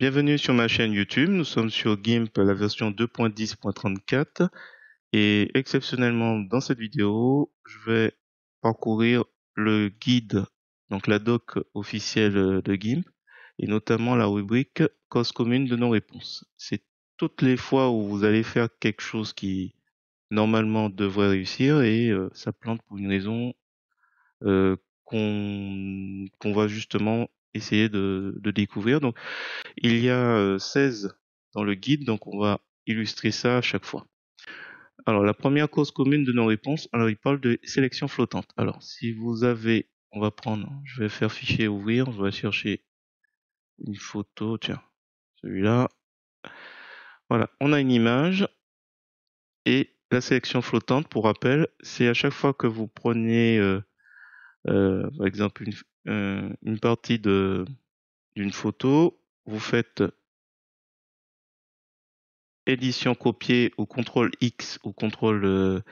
Bienvenue sur ma chaîne YouTube. Nous sommes sur GIMP, la version 2.10.34. Et exceptionnellement, dans cette vidéo, je vais parcourir le guide, donc la doc officielle de GIMP, et notamment la rubrique cause commune de nos réponses. C'est toutes les fois où vous allez faire quelque chose qui normalement devrait réussir et ça plante pour une raison euh, qu'on va justement essayer de découvrir. Donc, il y a 16 dans le guide, donc on va illustrer ça à chaque fois. Alors, la première cause commune de nos réponses, alors il parle de sélection flottante. Alors, si vous avez, on va prendre, je vais faire fichier ouvrir, je vais chercher une photo, tiens, celui-là. Voilà, on a une image et la sélection flottante, pour rappel, c'est à chaque fois que vous prenez, par exemple, une partie d'une photo, vous faites édition copier ou contrôle X ou contrôle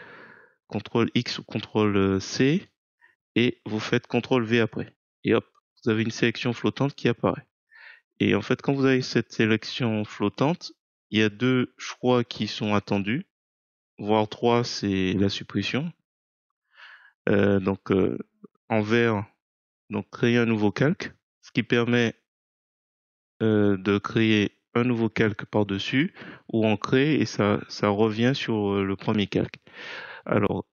X ou contrôle C et vous faites contrôle V après. Et hop, vous avez une sélection flottante qui apparaît. Et en fait, quand vous avez cette sélection flottante, il y a deux choix qui sont attendus, voire trois, c'est la suppression. Donc en vert, donc créer un nouveau calque, ce qui permet de créer un nouveau calque par-dessus, ou on crée et ça revient sur le premier calque. Alors,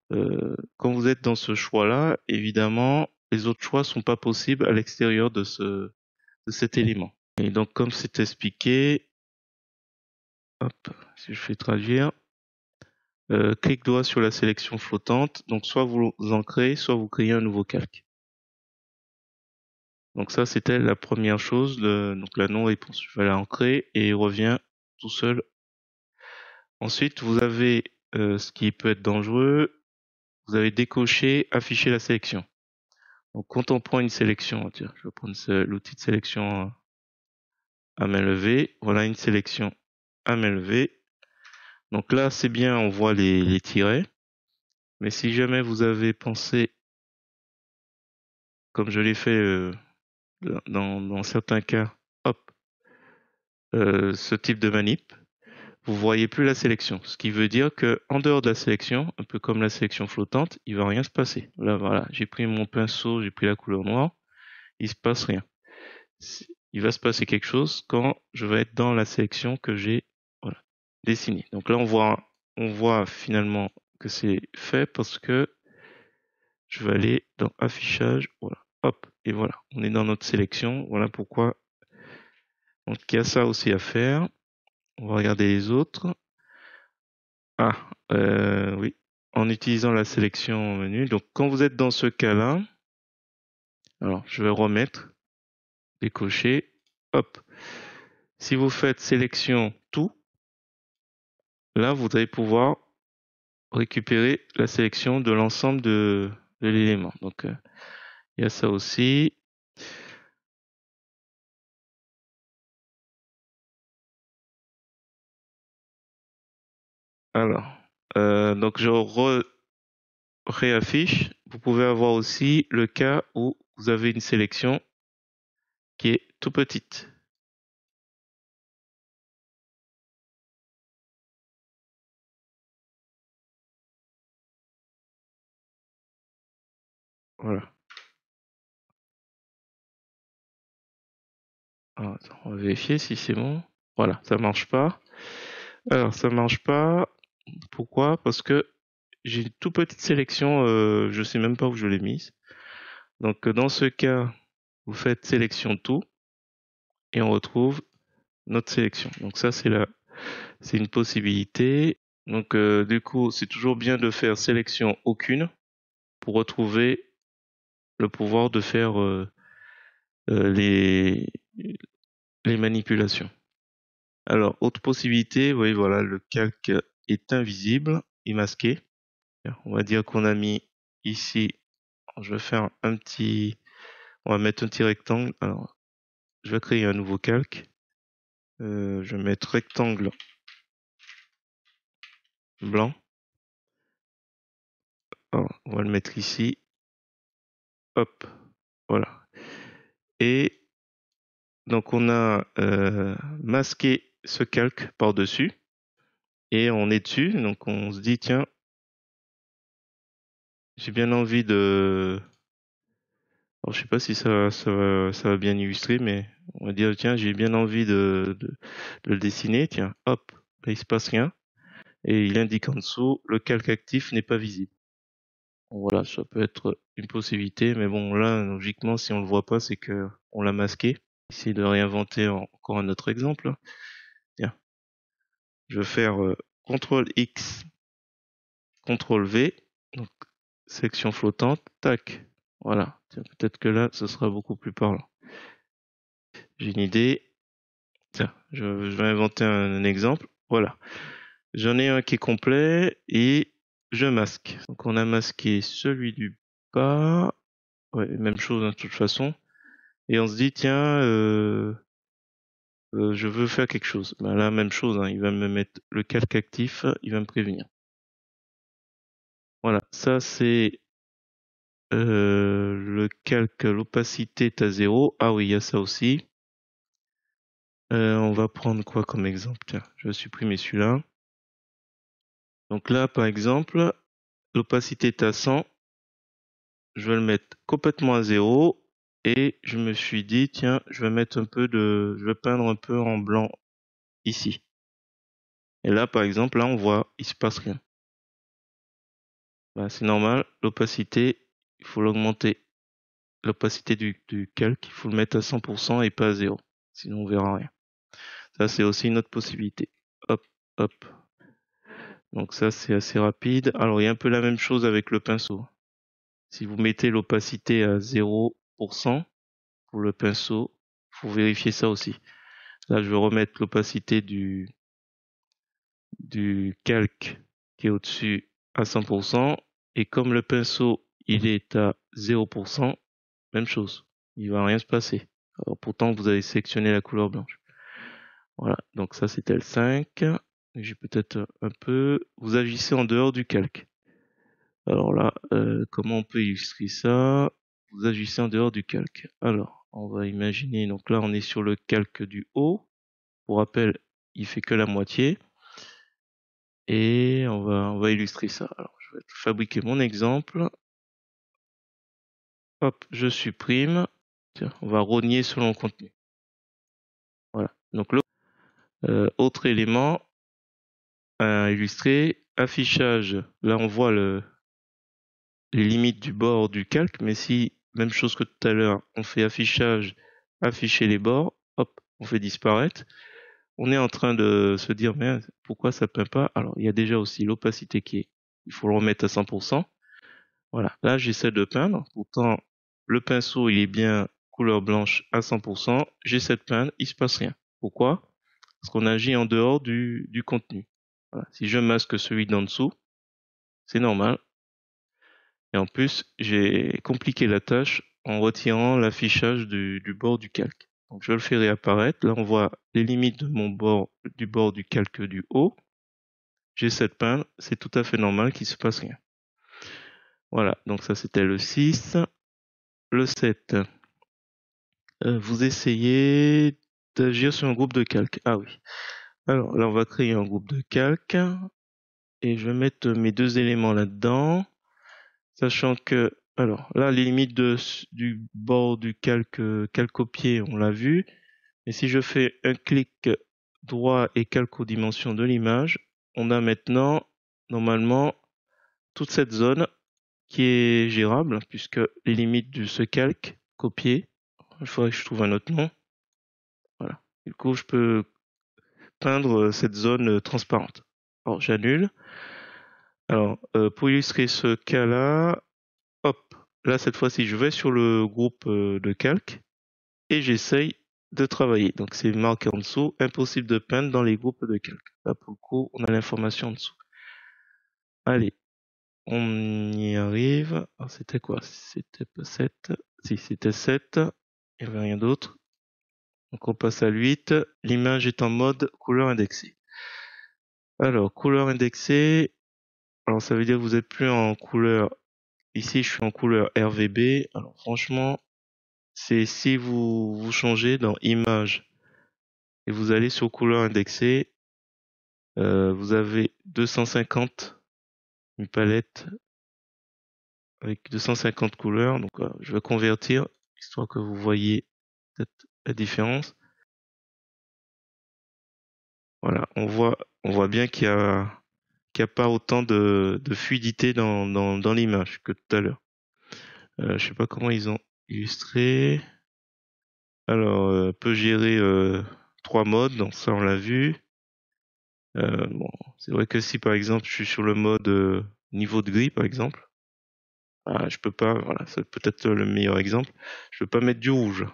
quand vous êtes dans ce choix-là, évidemment, les autres choix sont pas possibles à l'extérieur de cet élément. Et donc, comme c'est expliqué, hop, si je fais traduire, clic droit sur la sélection flottante. Donc, soit vous en créez, soit vous créez un nouveau calque. Donc ça, c'était la première chose, donc la non-réponse. Je vais l'ancrer et il revient tout seul. Ensuite, vous avez ce qui peut être dangereux. Vous avez décoché, afficher la sélection. Donc, quand on prend une sélection, tiens, je vais prendre l'outil de sélection à main levée. Voilà une sélection à main levée. Donc là, c'est bien, on voit les tirets. Mais si jamais vous avez pensé, comme je l'ai fait dans certains cas, hop, ce type de manip, vous voyez plus la sélection. Ce qui veut dire que en dehors de la sélection, un peu comme la sélection flottante, il va rien se passer. Là, voilà, j'ai pris mon pinceau, j'ai pris la couleur noire, il se passe rien. Il va se passer quelque chose quand je vais être dans la sélection que j'ai, voilà, dessinée. Donc là, on voit finalement que c'est fait parce que je vais aller dans affichage, voilà, hop, et voilà, on est dans notre sélection. Voilà pourquoi. Donc il y a ça aussi à faire. On va regarder les autres. Ah, oui, en utilisant la sélection menu. Donc quand vous êtes dans ce cas-là, alors je vais remettre, décocher, hop. Si vous faites sélection tout, là vous allez pouvoir récupérer la sélection de l'ensemble de l'élément. Donc il y a ça aussi. Alors, donc je réaffiche. Vous pouvez avoir aussi le cas où vous avez une sélection qui est tout petite. Voilà. Alors, attends, on va vérifier si c'est bon. Voilà, ça marche pas. Alors, ça marche pas. Pourquoi? Parce que j'ai une toute petite sélection, je sais même pas où je l'ai mise. Donc, dans ce cas, vous faites sélection tout et on retrouve notre sélection. Donc ça, c'est une possibilité. Donc, du coup, c'est toujours bien de faire sélection aucune pour retrouver le pouvoir de faire les manipulations. Alors, autre possibilité, oui, voilà, le calque est invisible et masqué. On va dire qu'on a mis ici, je vais faire on va mettre un petit rectangle. Alors, je vais créer un nouveau calque. Je vais mettre rectangle blanc. Alors, on va le mettre ici. Hop, voilà. Et donc on a masqué ce calque par-dessus et on est dessus. Donc on se dit, tiens, j'ai bien envie de... Alors je sais pas si ça va bien illustrer, mais on va dire, tiens, j'ai bien envie de le dessiner. Tiens, hop, là, il se passe rien. Et il indique en dessous, le calque actif n'est pas visible. Voilà, ça peut être une possibilité, mais bon, là, logiquement, si on le voit pas, c'est que on l'a masqué. Essayer de réinventer encore un autre exemple. Tiens, je vais faire CTRL X, CTRL V, donc section flottante, tac. Voilà. Tiens, peut-être que là, ce sera beaucoup plus parlant. J'ai une idée. Tiens, je vais inventer un exemple. Voilà. J'en ai un qui est complet et je masque. Donc on a masqué celui du bas. Ouais, même chose hein, de toute façon. Et on se dit, tiens, je veux faire quelque chose. Ben là, même chose, hein, il va me mettre le calque actif, il va me prévenir. Voilà, ça c'est le calque, l'opacité est à 0. Ah oui, il y a ça aussi. On va prendre quoi comme exemple? Tiens, je vais supprimer celui-là. Donc là, par exemple, l'opacité est à 100. Je vais le mettre complètement à 0. Et je me suis dit, tiens, je vais peindre un peu en blanc ici. Et là, par exemple, là, on voit, il se passe rien. Bah, c'est normal, l'opacité, il faut l'augmenter. L'opacité du calque, il faut le mettre à 100% et pas à 0. Sinon, on verra rien. Ça, c'est aussi une autre possibilité. Hop, hop. Donc ça, c'est assez rapide. Alors, il y a un peu la même chose avec le pinceau. Si vous mettez l'opacité à 0% pour le pinceau, faut vérifier ça aussi. Là, je vais remettre l'opacité du calque qui est au-dessus à 100%. Et comme le pinceau, il est à 0%, même chose. Il va rien se passer. Alors, pourtant, vous avez sélectionné la couleur blanche. Voilà. Donc ça, c'était le 5. J'ai peut-être un peu... Vous agissez en dehors du calque. Alors là, comment on peut illustrer ça? Vous agissez en dehors du calque. Alors, on va imaginer... Donc là, on est sur le calque du haut. Pour rappel, il fait que la moitié. Et on va illustrer ça. Alors, je vais fabriquer mon exemple. Hop, je supprime. Tiens, on va rogner selon le contenu. Voilà. Donc, autre élément à illustrer, affichage. Là, on voit les limites du bord du calque, mais si, même chose que tout à l'heure, on fait affichage, afficher les bords, hop, on fait disparaître. On est en train de se dire, mais pourquoi ça peint pas? Alors, il y a déjà aussi l'opacité il faut le remettre à 100%. Voilà. Là, j'essaie de peindre. Pourtant, le pinceau, il est bien couleur blanche à 100%. J'essaie de peindre, il se passe rien. Pourquoi? Parce qu'on agit en dehors du contenu. Voilà. Si je masque celui d'en dessous, c'est normal. Et en plus, j'ai compliqué la tâche en retirant l'affichage du bord du calque. Donc, je le fais réapparaître. Là, on voit les limites de du bord du calque du haut. J'essaie de peindre. C'est tout à fait normal qu'il se passe rien. Voilà. Donc, ça, c'était le 6. Le 7. Vous essayez d'agir sur un groupe de calque. Ah oui. Alors, là, on va créer un groupe de calque. Et je vais mettre mes deux éléments là-dedans. Sachant que, alors là, les limites du bord du calque copier, on l'a vu. Et si je fais un clic droit et calque aux dimensions de l'image, on a maintenant, normalement, toute cette zone qui est gérable, puisque les limites de ce calque copier, il faudrait que je trouve un autre nom. Voilà. Du coup, je peux peindre cette zone transparente. Alors, j'annule. Alors, pour illustrer ce cas-là, hop, là cette fois-ci je vais sur le groupe de calque et j'essaye de travailler. Donc c'est marqué en dessous, impossible de peindre dans les groupes de calque. Là pour le coup, on a l'information en dessous. Allez, on y arrive. Alors, c'était quoi? C'était pas 7. Si, c'était 7. Il n'y avait rien d'autre. Donc on passe à 8. L'image est en mode couleur indexée. Alors, couleur indexée. Alors ça veut dire que vous n'êtes plus en couleur. Ici, je suis en couleur RVB. Alors franchement, c'est si vous changez dans Images et vous allez sur couleur indexée, vous avez 250, une palette avec 250 couleurs. Donc je vais convertir, histoire que vous voyez peut-être la différence. Voilà, on voit bien qu'il y a pas autant de fluidité dans l'image que tout à l'heure. Je sais pas comment ils ont illustré. Alors, peut gérer 3 modes, donc ça on l'a vu. Bon, c'est vrai que si par exemple je suis sur le mode niveau de gris par exemple, je peux pas, voilà, c'est peut-être le meilleur exemple. Je peux pas mettre du rouge.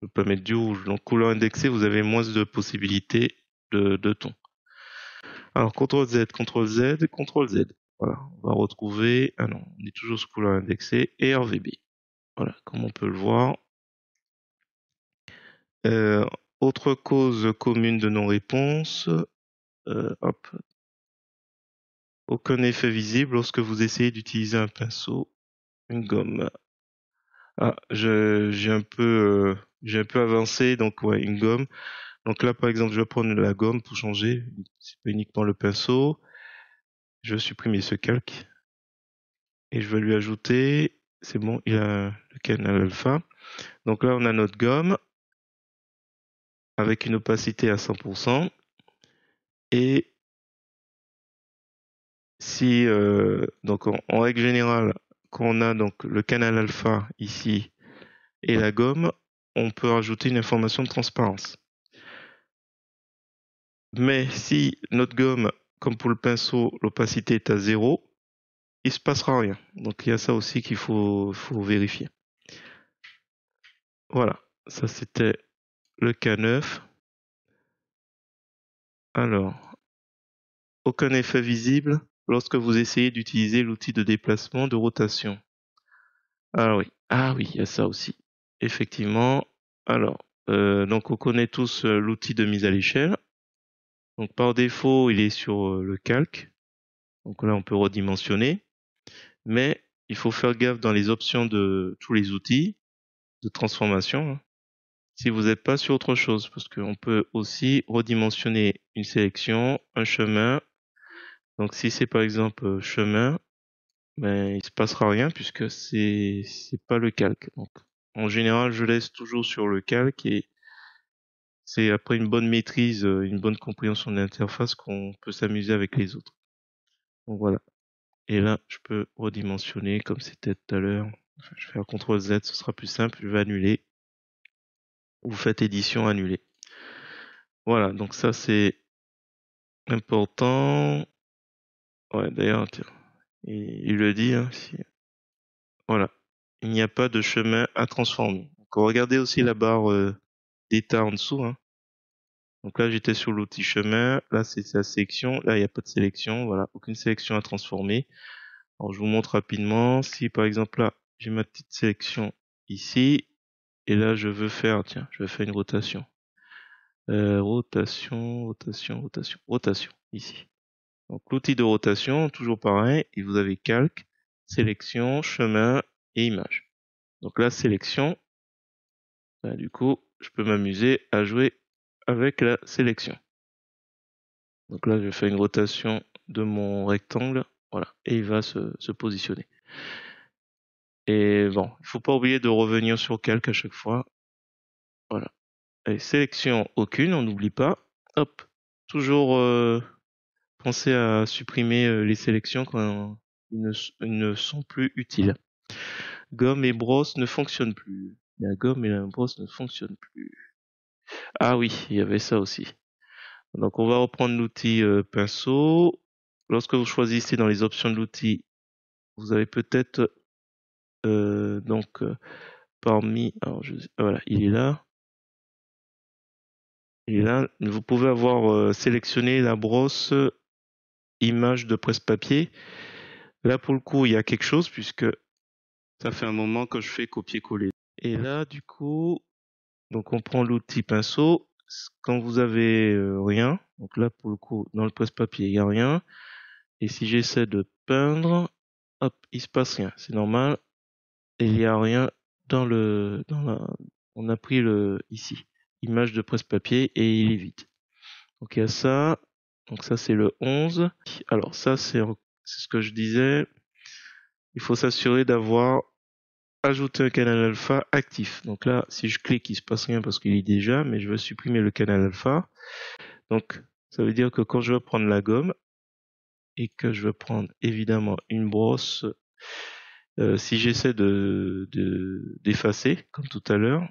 Je peux pas mettre du rouge. Donc couleur indexée, vous avez moins de possibilités de tons. Alors CTRL Z, CTRL Z, CTRL Z. Voilà, on va retrouver. Ah non, on est toujours sous couleur indexée et RVB. Voilà, comme on peut le voir. Euh, Autre cause commune de non-réponse. Hop. Aucun effet visible lorsque vous essayez d'utiliser un pinceau, une gomme. Ah, j'ai un peu avancé, donc ouais, une gomme. Donc là, par exemple, je vais prendre la gomme pour changer. C'est pas uniquement le pinceau. Je vais supprimer ce calque et je vais lui ajouter. C'est bon, il a le canal alpha. Donc là, on a notre gomme avec une opacité à 100%. Et si, donc en règle générale, quand on a donc le canal alpha ici et la gomme, on peut rajouter une information de transparence. Mais si notre gomme, comme pour le pinceau, l'opacité est à 0, il se passera rien. Donc il y a ça aussi qu'il faut vérifier. Voilà, ça c'était le K9. Alors, aucun effet visible lorsque vous essayez d'utiliser l'outil de déplacement de rotation. Ah oui, il y a ça aussi. Effectivement. Alors, donc on connaît tous l'outil de mise à l'échelle. Donc par défaut, il est sur le calque. Donc là, on peut redimensionner. Mais il faut faire gaffe dans les options de tous les outils de transformation, hein, si vous n'êtes pas sur autre chose, parce qu'on peut aussi redimensionner une sélection, un chemin. Donc si c'est par exemple chemin, ben il se passera rien puisque c'est pas le calque. Donc en général, je laisse toujours sur le calque et c'est après une bonne maîtrise, une bonne compréhension de l'interface qu'on peut s'amuser avec les autres. Donc voilà. Et là, je peux redimensionner comme c'était tout à l'heure. Enfin, je vais faire CTRL Z, ce sera plus simple. Je vais annuler. Vous faites édition, annuler. Voilà, donc ça c'est important. Ouais, d'ailleurs, tiens, il le dit, hein, voilà. Il n'y a pas de chemin à transformer. Donc, regardez aussi la barre d'état en dessous, hein. Donc là, j'étais sur l'outil chemin. Là, c'est sa sélection. Là, il n'y a pas de sélection. Voilà, aucune sélection à transformer. Alors, je vous montre rapidement. Si, par exemple, là, j'ai ma petite sélection ici. Et là, je veux faire, tiens, je vais faire une rotation. Rotation, ici. Donc l'outil de rotation, toujours pareil, et vous avez calque, sélection, chemin et image. Donc la sélection, ben, du coup, je peux m'amuser à jouer avec la sélection. Donc là, je fais une rotation de mon rectangle, voilà, et il va se positionner. Et bon, il faut pas oublier de revenir sur calque à chaque fois. Voilà. Et sélection aucune, on n'oublie pas. Hop, toujours pensez à supprimer les sélections quand ils ne sont plus utiles. Gomme et brosse ne fonctionnent plus. La gomme et la brosse ne fonctionnent plus. Ah oui, il y avait ça aussi. Donc on va reprendre l'outil pinceau. Lorsque vous choisissez dans les options de l'outil, vous avez peut-être parmi, alors voilà, il est là. Il est là. Vous pouvez avoir sélectionné la brosse image de presse-papier. Là pour le coup, il y a quelque chose puisque ça fait un moment que je fais copier-coller. Et là, du coup, donc on prend l'outil pinceau. Quand vous avez rien, donc là pour le coup, dans le presse-papier, il n'y a rien. Et si j'essaie de peindre, hop, il se passe rien. C'est normal. et il n'y a rien on a pris ici, image de presse-papier et il est vide. Donc il y a ça, donc ça c'est le 11. Alors ça c'est ce que je disais, il faut s'assurer d'avoir ajouté un canal alpha actif. Donc là, si je clique, il se passe rien parce qu'il est déjà, mais je veux supprimer le canal alpha. Donc ça veut dire que quand je vais prendre la gomme et que je veux prendre évidemment une brosse, si j'essaie d'effacer, comme tout à l'heure,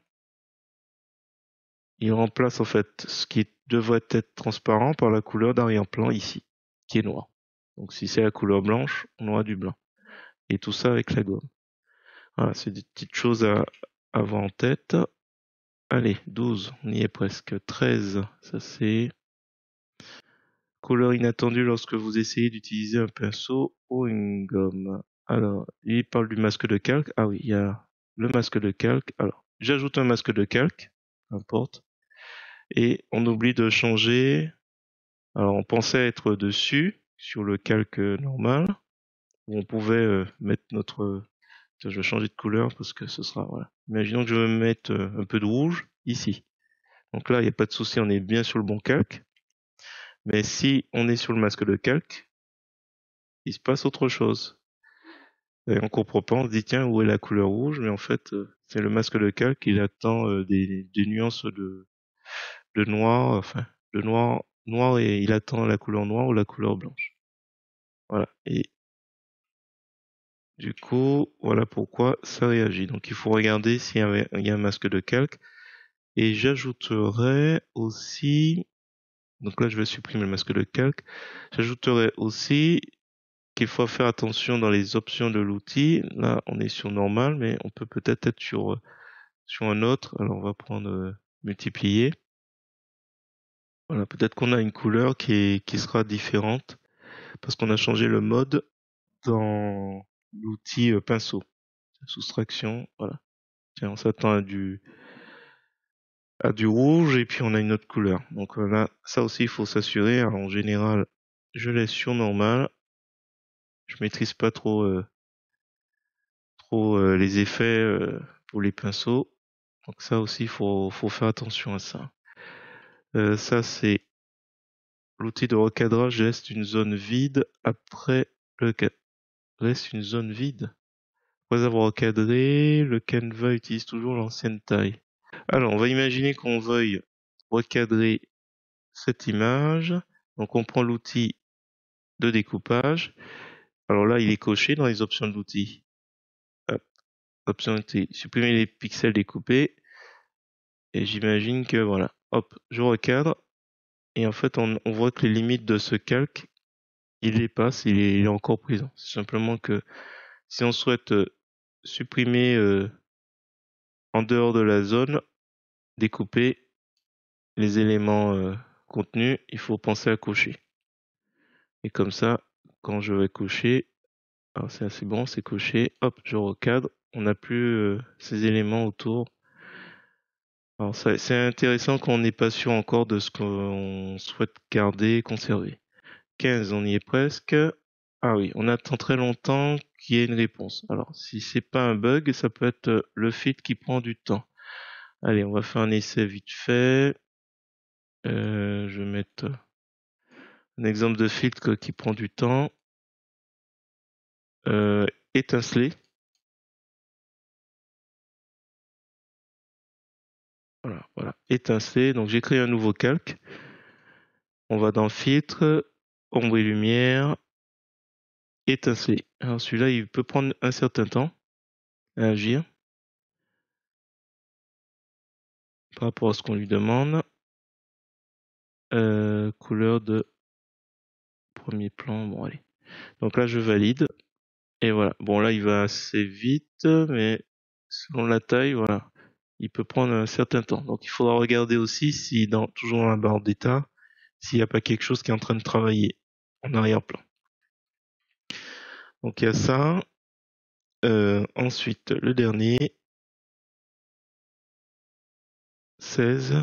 il remplace en fait ce qui devrait être transparent par la couleur d'arrière-plan ici, qui est noir. Donc si c'est la couleur blanche, on aura du blanc. Et tout ça avec la gomme. Voilà, c'est des petites choses à avoir en tête. Allez, 12, on y est presque. 13, ça c'est couleur inattendue lorsque vous essayez d'utiliser un pinceau ou une gomme. Alors, il parle du masque de calque. Ah oui, il y a le masque de calque. Alors, j'ajoute un masque de calque, peu importe. Et on oublie de changer. Alors, on pensait être dessus, sur le calque normal, où on pouvait mettre notre... Je vais changer de couleur parce que ce sera... Voilà. Imaginons que je veux mettre un peu de rouge ici. Donc là, il n'y a pas de souci, on est bien sur le bon calque. Mais si on est sur le masque de calque, il se passe autre chose. Et on comprend pas, on se dit tiens, où est la couleur rouge? Mais en fait, c'est le masque de calque, il attend des nuances de noir, enfin, de noir et il attend la couleur noire ou la couleur blanche. Voilà. Et du coup, voilà pourquoi ça réagit. Donc il faut regarder s'il y a un masque de calque. Et j'ajouterai aussi, donc là je vais supprimer le masque de calque, j'ajouterai aussi qu'il faut faire attention dans les options de l'outil. Là on est sur normal, mais on peut peut-être être sur un autre. Alors on va prendre multiplier. Voilà, peut-être qu'on a une couleur qui sera différente parce qu'on a changé le mode dans l'outil pinceau. Soustraction, voilà. Tiens, on s'attend à du rouge et puis on a une autre couleur. Donc là, ça aussi il faut s'assurer. Alors, en général, je laisse sur normal. Je maîtrise pas trop les effets pour les pinceaux. Donc ça aussi il faut faire attention à ça. Ça c'est l'outil de recadrage laisse une zone vide après le laisse une zone vide. Après avoir recadré, le Canva utilise toujours l'ancienne taille. Alors, on va imaginer qu'on veuille recadrer cette image. Donc, on prend l'outil de découpage. Alors là, il est coché dans les options de l'outil. Hop, option d'outil, supprimer les pixels découpés. Et j'imagine que voilà, hop, je recadre. Et en fait, on voit que les limites de ce calque, il les passe, il est encore présent. C'est simplement que si on souhaite supprimer en dehors de la zone, découper les éléments contenus, il faut penser à cocher. Et comme ça, quand je vais cocher, alors c'est assez bon, c'est coché, hop, je recadre, on n'a plus ces éléments autour. Alors c'est intéressant quand on n'est pas sûr encore de ce qu'on souhaite garder, conserver. 15, on y est presque. Ah oui, on attend très longtemps qu'il y ait une réponse. Alors, si c'est pas un bug, ça peut être le feed qui prend du temps. Allez, on va faire un essai vite fait. Je vais mettre un exemple de filtre qui prend du temps. Étinceler. Voilà. Étinceler. Donc j'ai créé un nouveau calque. On va dans filtre, ombre et lumière, étinceler. Alors celui-là, il peut prendre un certain temps à agir par rapport à ce qu'on lui demande. Couleur de premier plan. Bon allez. Donc là, je valide. Et voilà. Bon là, il va assez vite, mais selon la taille, voilà, il peut prendre un certain temps. Donc il faudra regarder aussi si toujours dans la barre d'état, s'il n'y a pas quelque chose qui est en train de travailler en arrière-plan. Donc il y a ça. Ensuite, le dernier, 16.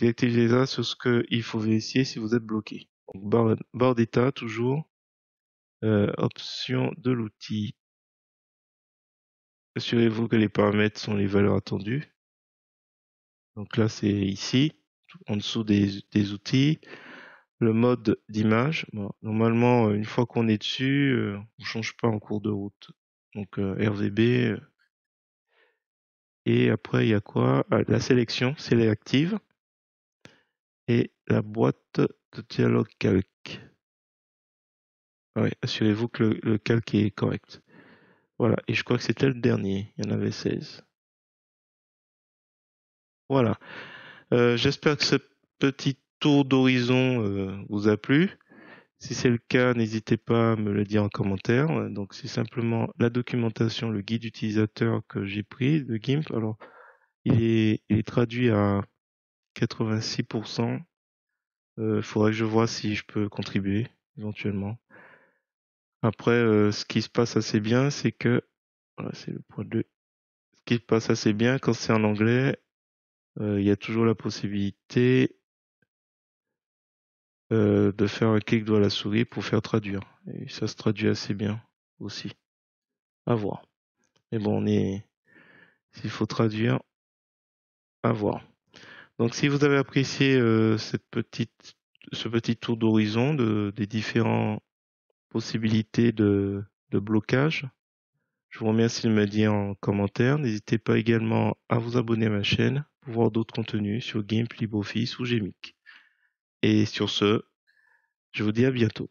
Désactivez-la sur ce qu'il faut vérifier si vous êtes bloqué. Donc barre d'état toujours. Option de l'outil. assurez-vous que les paramètres sont les valeurs attendues. Donc là, c'est ici, en dessous des outils. Le mode d'image, bon, normalement, une fois qu'on est dessus, on change pas en cours de route. Donc RVB. Et après, il y a quoi? La sélection, c'est les actives. Et la boîte de dialogue calque. Ouais, assurez-vous que le calque est correct. Voilà, et je crois que c'était le dernier. Il y en avait 16. Voilà. J'espère que ce petit tour d'horizon vous a plu. Si c'est le cas, n'hésitez pas à me le dire en commentaire. Donc c'est simplement la documentation, le guide utilisateur que j'ai pris de GIMP. Alors il est traduit à 86%. Il faudrait que je vois si je peux contribuer éventuellement. Après, ce qui se passe assez bien, c'est que voilà, c'est le point 2. Ce qui se passe assez bien quand c'est en anglais, il y a toujours la possibilité de faire un clic droit à la souris pour faire traduire. Et ça se traduit assez bien aussi. À voir. Mais bon, s'il faut traduire, à voir. Donc, si vous avez apprécié ce petit tour d'horizon des différentes possibilités de blocage, je vous remercie de me dire en commentaire. N'hésitez pas également à vous abonner à ma chaîne pour voir d'autres contenus sur GIMP, LibreOffice ou Gmic. Et sur ce, je vous dis à bientôt.